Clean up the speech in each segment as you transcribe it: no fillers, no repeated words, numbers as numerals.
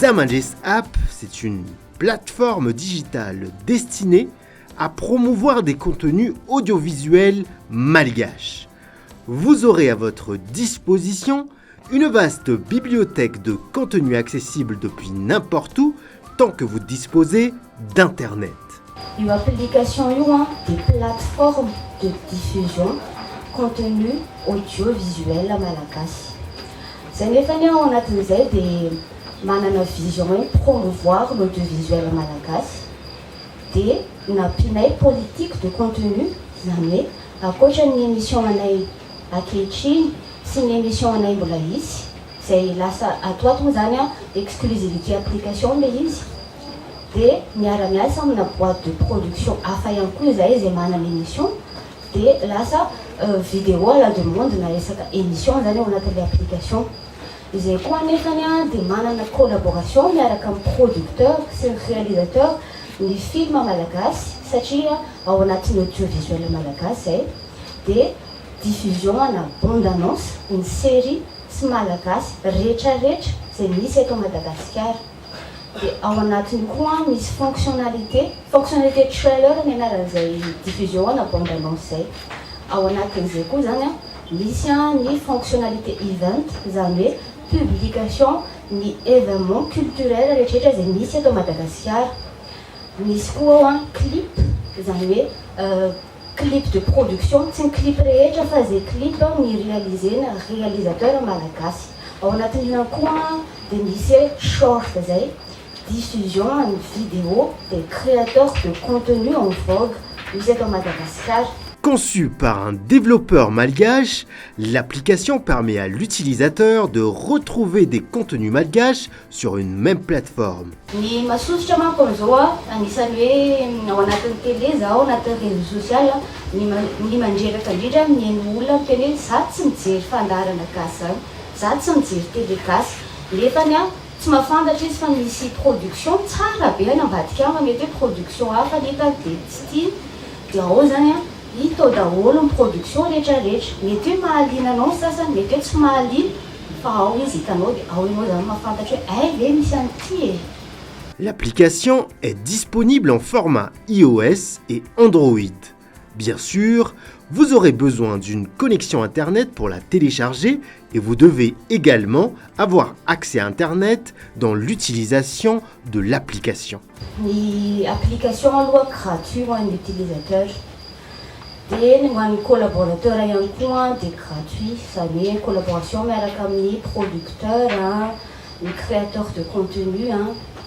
Zamanjis App, c'est une plateforme digitale destinée à promouvoir des contenus audiovisuels malgaches. Vous aurez à votre disposition une vaste bibliothèque de contenus accessibles depuis n'importe où, tant que vous disposez d'Internet. Une application des plateformes de diffusion contenu audiovisuel à Malagasy. C'est une on a des manana vision promouvoir l'audiovisuel à Malagasy. Des une politique de contenu jamais à cause d'une émission à Kéchin, c'est une émission à Bolaïs. C'est là ça à toi tous années exclusivité application mais ici. Des miaramiasa amina boîte de production afin que et mana l'émission. Des là ça vidéo à la demande na resaka émission zany ao anatin'le application. Izay koa nefany dia manana collaboration miaraka amin'ny producteur sy ny réalisateur ny film malagasy satria ao anatin'ny audiovisuel malagasy dia diffusion ana bande annonce une série sy malagasy rehetrarehetra izay misy eto Madagasikara. Dia ao anatiny koa misy fonctionnalité trailer ny anaran'izay diffusion ana bande annonce zay. Ao anatin'izay koa zany misy ny fonctionnalité event zany hoe publication ny événement culturel rehetrarehetra izay misy eto Madagasikara. Misy koa clip zany hoe clip de production tsy ny clip rehetra fa zay clip ny réalisena réalisateur malagasy. Ao anatin'izany koa dia misy short zay diffusion en vidéo des créateurs de contenu en vogue misy eto Madagascar. Conçue par un développeur malgache, l'application permet à l'utilisateur de retrouver des contenus malgaches sur une même plateforme. Ny masosotra manko amizao anisany hoe ao anatin'ny télé zaho anatin'ny réseau social ny mandreraka indrindra mihaino olona miteny hoe za tsy mijery fandarana gasy zany, za tsy mijery télé gasy nefany tsy mahafantatra izy fa misy production tsara be any ambadika any mety hoe production hafa neta dia tsy tiany dia ao zany hita daholo ny production rehetrarehetra mety hoe mahaliana anao ny sasany mety hoe tsy mahaliana fa ao izy hitanao dia ao ianao zany mahafantatra hoe ay ve misy an'ity e. L'application est disponible en format iOS et Android. Bien sûr, vous aurez besoin d'une connexion Internet pour la télécharger et vous devez également avoir accès à Internet dans l'utilisation de l'application. L'application est gratuite pour l'utilisateur. Et les collaborateurs sont gratuits. Ça veut dire collaboration avec les producteurs, les créateurs de contenu.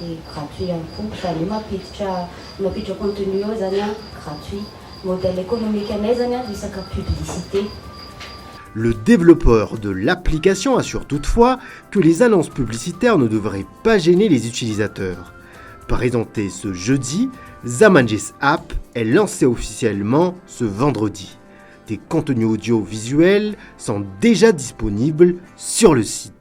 Et gratuit en coup, ça veut dire ma pitch contenu gratuit. Modèle économique à publicité. Le développeur de l'application assure toutefois que les annonces publicitaires ne devraient pas gêner les utilisateurs. Présenté ce jeudi, Zamanjis App est lancé officiellement ce vendredi. Des contenus audiovisuels sont déjà disponibles sur le site.